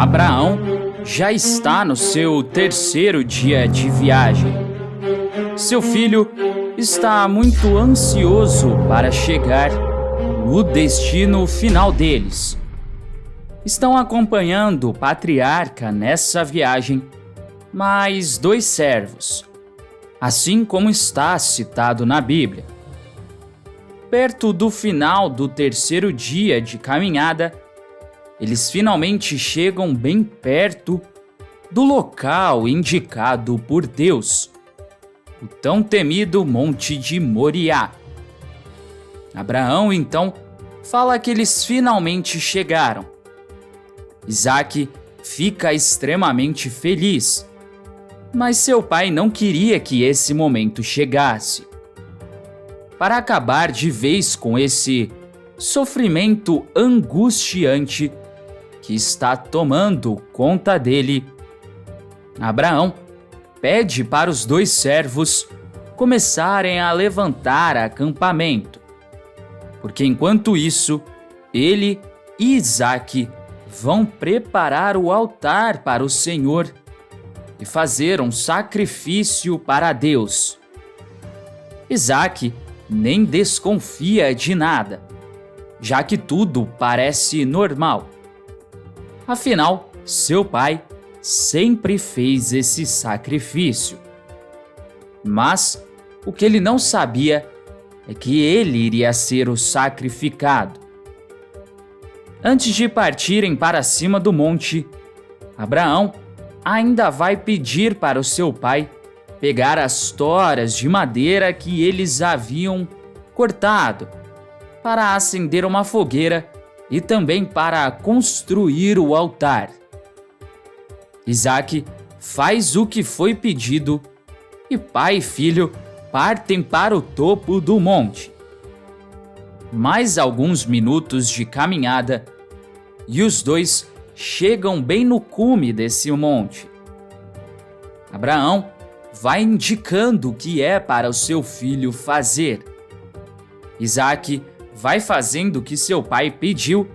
Abraão já está no seu terceiro dia de viagem. Seu filho está muito ansioso para chegar no destino final deles. Estão acompanhando o patriarca nessa viagem mais 2 servos, assim como está citado na Bíblia. Perto do final do terceiro dia de caminhada, eles finalmente chegam bem perto do local indicado por Deus, o tão temido Monte de Moriá. Abraão, então, fala que eles finalmente chegaram. Isaque fica extremamente feliz, mas seu pai não queria que esse momento chegasse. Para acabar de vez com esse sofrimento angustiante que está tomando conta dele, Abraão pede para os 2 servos começarem a levantar acampamento, porque enquanto isso, ele e Isaque vão preparar o altar para o Senhor e fazer um sacrifício para Deus. Isaque nem desconfia de nada, já que tudo parece normal. Afinal, seu pai sempre fez esse sacrifício. Mas o que ele não sabia é que ele iria ser o sacrificado. Antes de partirem para cima do monte, Abraão ainda vai pedir para o seu pai pegar as toras de madeira que eles haviam cortado para acender uma fogueira e também para construir o altar. Isaque faz o que foi pedido e pai e filho partem para o topo do monte. Mais alguns minutos de caminhada e os 2 chegam bem no cume desse monte. Abraão vai indicando o que é para o seu filho fazer. Isaque vai fazendo o que seu pai pediu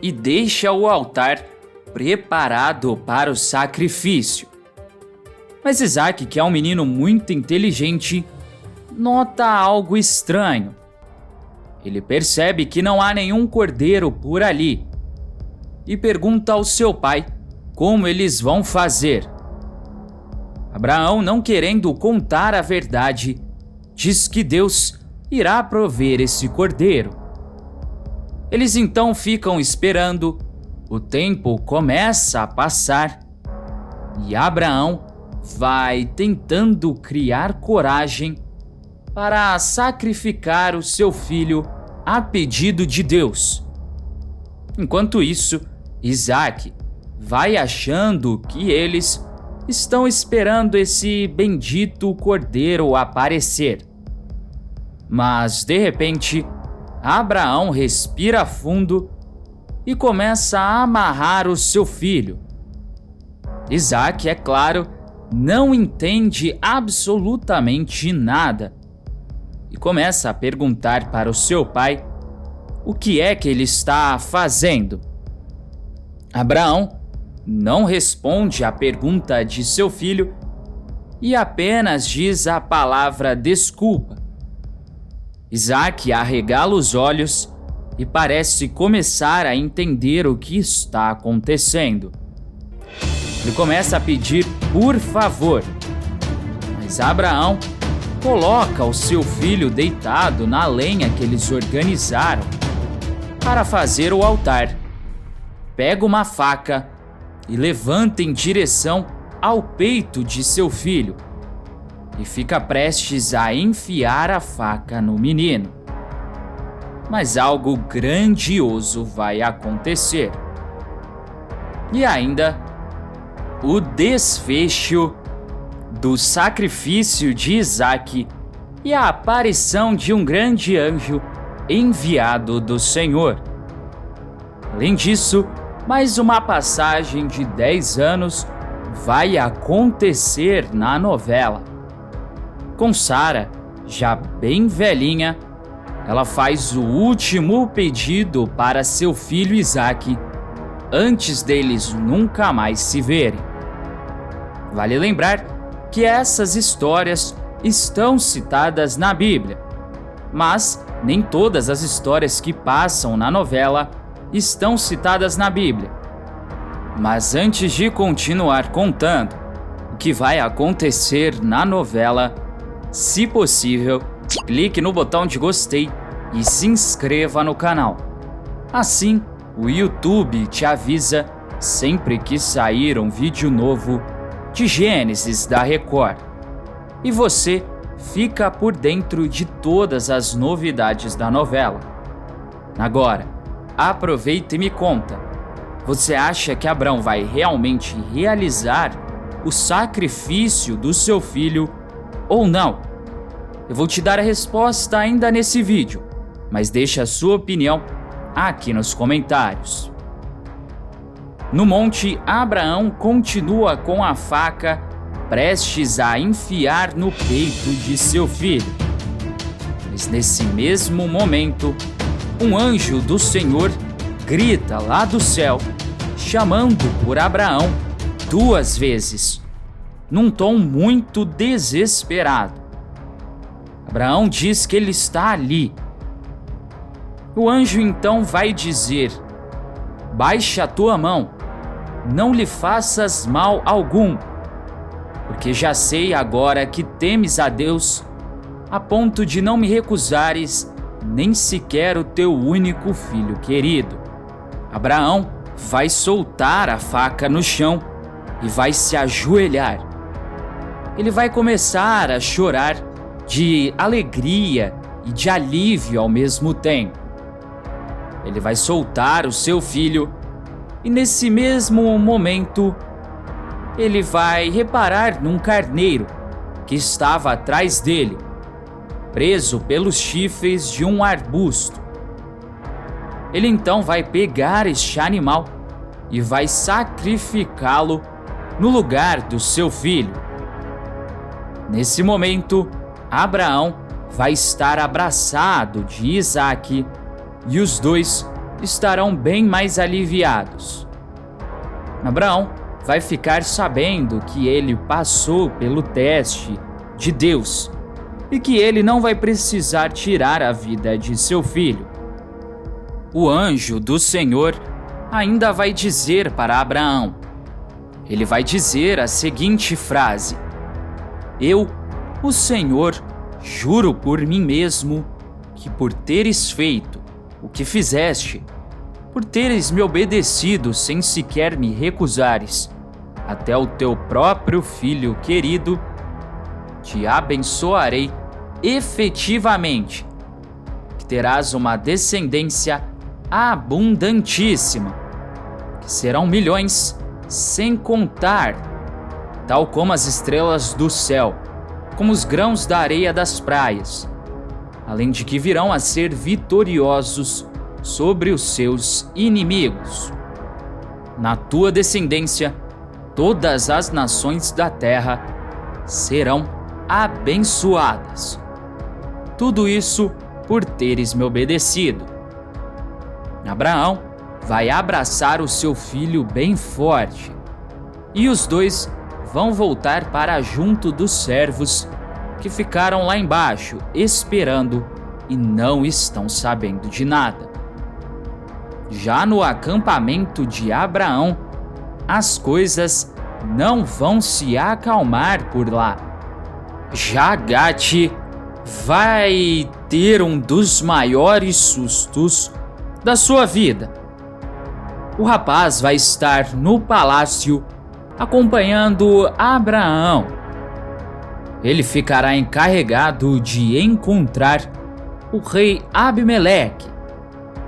e deixa o altar preparado para o sacrifício. Mas Isaque, que é um menino muito inteligente, nota algo estranho. Ele percebe que não há nenhum cordeiro por ali e pergunta ao seu pai como eles vão fazer. Abraão, não querendo contar a verdade, diz que Deus irá prover esse cordeiro. Eles então ficam esperando, o tempo começa a passar e Abraão vai tentando criar coragem para sacrificar o seu filho a pedido de Deus. Enquanto isso, Isaque vai achando que eles estão esperando esse bendito cordeiro aparecer. Mas, de repente, Abraão respira fundo e começa a amarrar o seu filho. Isaque, é claro, não entende absolutamente nada e começa a perguntar para o seu pai o que é que ele está fazendo. Abraão não responde à pergunta de seu filho e apenas diz a palavra desculpa. Isaque arregala os olhos e parece começar a entender o que está acontecendo. Ele começa a pedir por favor, mas Abraão coloca o seu filho deitado na lenha que eles organizaram para fazer o altar. Pega uma faca e levanta em direção ao peito de seu filho e fica prestes a enfiar a faca no menino. Mas algo grandioso vai acontecer. E ainda, o desfecho do sacrifício de Isaque e a aparição de um grande anjo enviado do Senhor. Além disso, mais uma passagem de 10 anos vai acontecer na novela. Com Sara, já bem velhinha, ela faz o último pedido para seu filho Isaque antes deles nunca mais se verem. Vale lembrar que essas histórias estão citadas na Bíblia, mas nem todas as histórias que passam na novela estão citadas na Bíblia. Mas antes de continuar contando o que vai acontecer na novela, se possível, clique no botão de gostei e se inscreva no canal. Assim, o YouTube te avisa sempre que sair um vídeo novo de Gênesis da Record. E você fica por dentro de todas as novidades da novela. Agora, aproveita e me conta. Você acha que Abrão vai realmente realizar o sacrifício do seu filho ou não? Eu vou te dar a resposta ainda nesse vídeo, mas deixe a sua opinião aqui nos comentários. No monte, Abraão continua com a faca prestes a enfiar no peito de seu filho. Mas nesse mesmo momento, um anjo do Senhor grita lá do céu, chamando por Abraão 2 vezes, num tom muito desesperado. Abraão diz que ele está ali. O anjo então vai dizer: baixa a tua mão, não lhe faças mal algum, porque já sei agora que temes a Deus, a ponto de não me recusares nem sequer o teu único filho querido. Abraão vai soltar a faca no chão e vai se ajoelhar. Ele vai começar a chorar de alegria e de alívio ao mesmo tempo. Ele vai soltar o seu filho e nesse mesmo momento ele vai reparar num carneiro que estava atrás dele, preso pelos chifres de um arbusto. Ele então vai pegar este animal e vai sacrificá-lo no lugar do seu filho. Nesse momento, Abraão vai estar abraçado de Isaque e os dois estarão bem mais aliviados. Abraão vai ficar sabendo que ele passou pelo teste de Deus e que ele não vai precisar tirar a vida de seu filho. O anjo do Senhor ainda vai dizer para Abraão, ele vai dizer a seguinte frase: eu, o Senhor, juro por mim mesmo que por teres feito o que fizeste, por teres me obedecido sem sequer me recusares, até o teu próprio filho querido, te abençoarei efetivamente, que terás uma descendência abundantíssima, que serão milhões sem contar, tal como as estrelas do céu, como os grãos da areia das praias, além de que virão a ser vitoriosos sobre os seus inimigos. Na tua descendência, todas as nações da terra serão abençoadas. Tudo isso por teres me obedecido. Abraão vai abraçar o seu filho bem forte, e os dois vão voltar para junto dos servos que ficaram lá embaixo esperando e não estão sabendo de nada. Já no acampamento de Abraão, as coisas não vão se acalmar por lá. Já Gate vai ter um dos maiores sustos da sua vida. O rapaz vai estar no palácio acompanhando Abraão. Ele ficará encarregado de encontrar o rei Abimeleque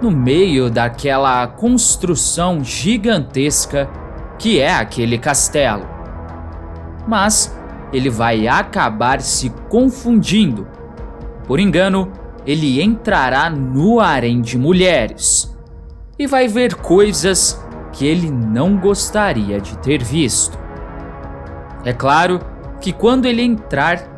no meio daquela construção gigantesca que é aquele castelo. Mas ele vai acabar se confundindo. Por engano, ele entrará no harém de mulheres e vai ver coisas que ele não gostaria de ter visto. É claro que quando ele entrar,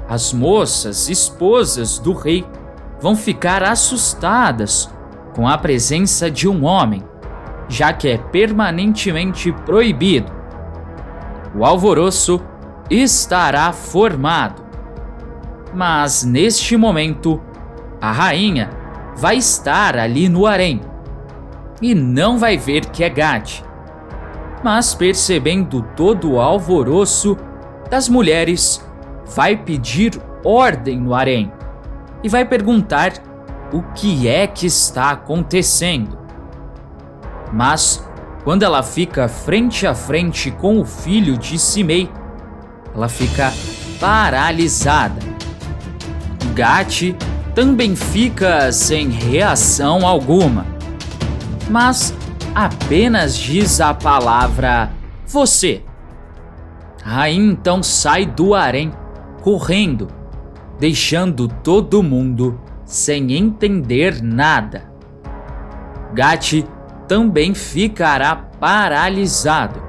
as moças, esposas do rei, vão ficar assustadas com a presença de um homem já que é permanentemente proibido. O alvoroço estará formado. Mas neste momento, a rainha vai estar ali no harém e não vai ver que é Gade. Mas percebendo todo o alvoroço das mulheres, vai pedir ordem no harém e vai perguntar o que é que está acontecendo. Mas quando ela fica frente a frente com o filho de Simei, ela fica paralisada. Gade também fica sem reação alguma, mas apenas diz a palavra você. A rainha então sai do harém correndo, deixando todo mundo sem entender nada. Gade também ficará paralisado,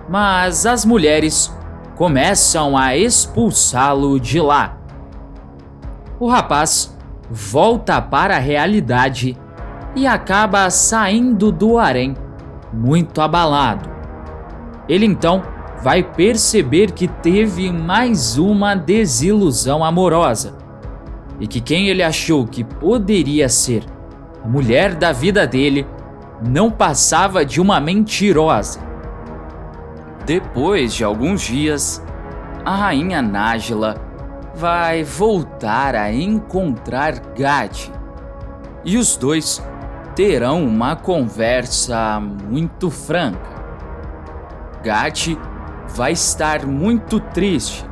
mas as mulheres começam a expulsá-lo de lá. O rapaz volta para a realidade e acaba saindo do harém muito abalado. Ele então vai perceber que teve mais uma desilusão amorosa e que quem ele achou que poderia ser a mulher da vida dele não passava de uma mentirosa. Depois de alguns dias, a rainha Nájila vai voltar a encontrar Gade e os dois terão uma conversa muito franca. Gade vai estar muito triste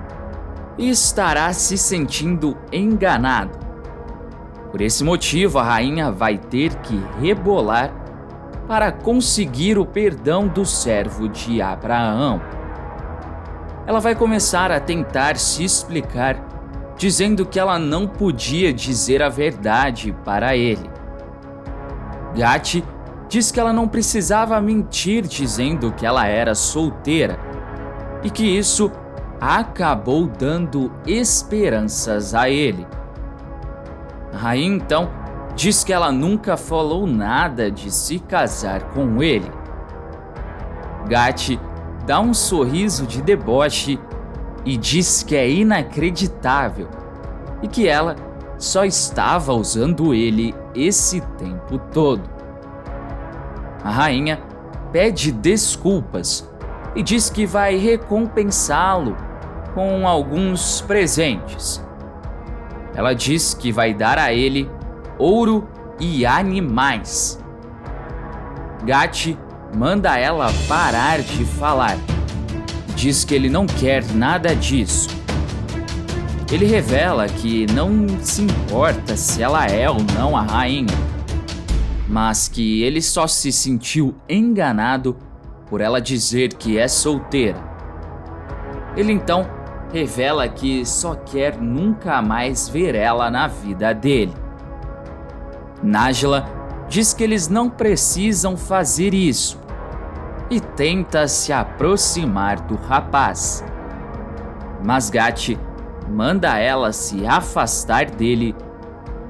e estará se sentindo enganado. Por esse motivo, a rainha vai ter que rebolar para conseguir o perdão do servo de Abraão. Ela vai começar a tentar se explicar, dizendo que ela não podia dizer a verdade para ele. Gade diz que ela não precisava mentir dizendo que ela era solteira e que isso acabou dando esperanças a ele. A rainha então diz que ela nunca falou nada de se casar com ele. Gade dá um sorriso de deboche e diz que é inacreditável e que ela só estava usando ele esse tempo todo. A rainha pede desculpas e diz que vai recompensá-lo com alguns presentes. Ela diz que vai dar a ele ouro e animais. Gade manda ela parar de falar. Diz que ele não quer nada disso. Ele revela que não se importa se ela é ou não a rainha, mas que ele só se sentiu enganado por ela dizer que é solteira. Ele então revela que só quer nunca mais ver ela na vida dele. Nájila diz que eles não precisam fazer isso e tenta se aproximar do rapaz. Mas Gade manda ela se afastar dele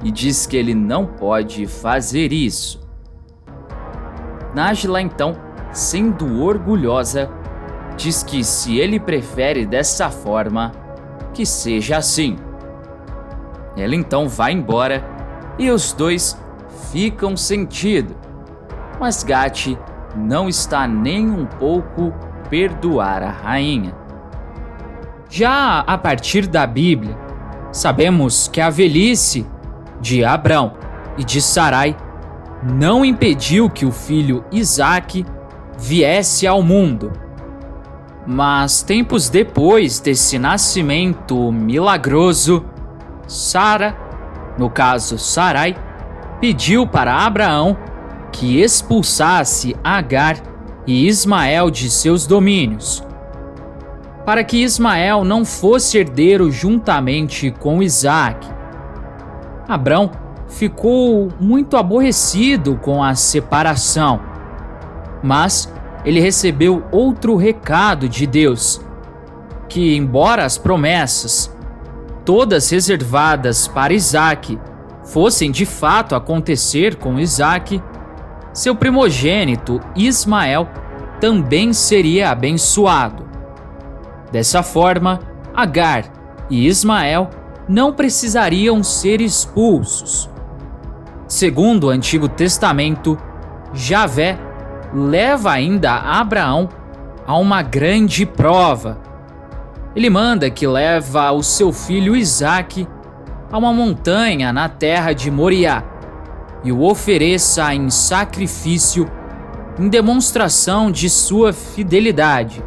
e diz que ele não pode fazer isso. Nájila então, sendo orgulhosa, diz que se ele prefere dessa forma, que seja assim. Ela então vai embora e os dois ficam sentidos, mas Gade não está nem um pouco perdoar a rainha. Já a partir da Bíblia, sabemos que a velhice de Abrão e de Sarai não impediu que o filho Isaque viesse ao mundo. Mas tempos depois desse nascimento milagroso, Sara, no caso Sarai, pediu para Abraão que expulsasse Agar e Ismael de seus domínios, para que Ismael não fosse herdeiro juntamente com Isaque. Abrão ficou muito aborrecido com a separação, mas ele recebeu outro recado de Deus, que embora as promessas, todas reservadas para Isaque, fossem de fato acontecer com Isaque, seu primogênito Ismael também seria abençoado. Dessa forma, Agar e Ismael não precisariam ser expulsos. Segundo o Antigo Testamento, Javé leva ainda Abraão a uma grande prova. Ele manda que leva o seu filho Isaque a uma montanha na terra de Moriá e o ofereça em sacrifício em demonstração de sua fidelidade.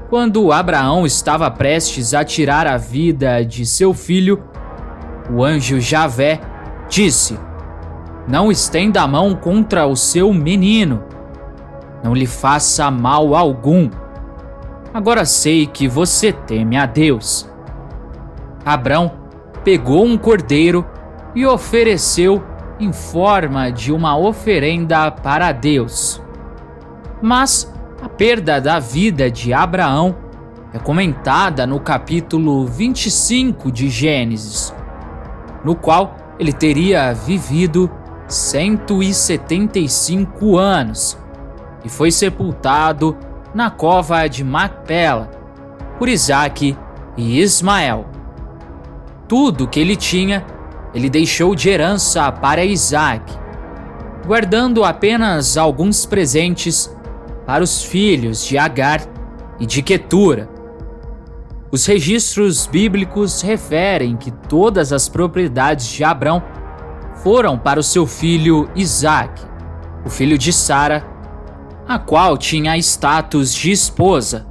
Quando Abraão estava prestes a tirar a vida de seu filho, o anjo Javé disse: "Não estenda a mão contra o seu menino. Não lhe faça mal algum. Agora sei que você teme a Deus." Abrão pegou um cordeiro e ofereceu em forma de uma oferenda para Deus. Mas a perda da vida de Abraão é comentada no capítulo 25 de Gênesis, no qual ele teria vivido 175 anos e foi sepultado na cova de Macpela por Isaque e Ismael. Tudo que ele tinha, ele deixou de herança para Isaque, guardando apenas alguns presentes para os filhos de Agar e de Quetura. Os registros bíblicos referem que todas as propriedades de Abrão foram para o seu filho Isaque, o filho de Sara, a qual tinha status de esposa.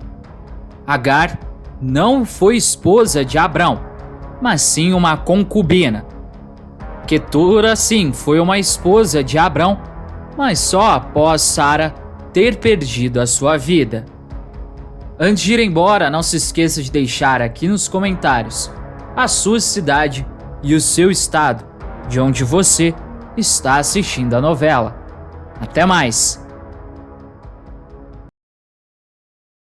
Agar não foi esposa de Abrão, mas sim uma concubina. Quetura, sim, foi uma esposa de Abrão, mas só após Sara ter perdido a sua vida. Antes de ir embora, não se esqueça de deixar aqui nos comentários a sua cidade e o seu estado, de onde você está assistindo a novela. Até mais!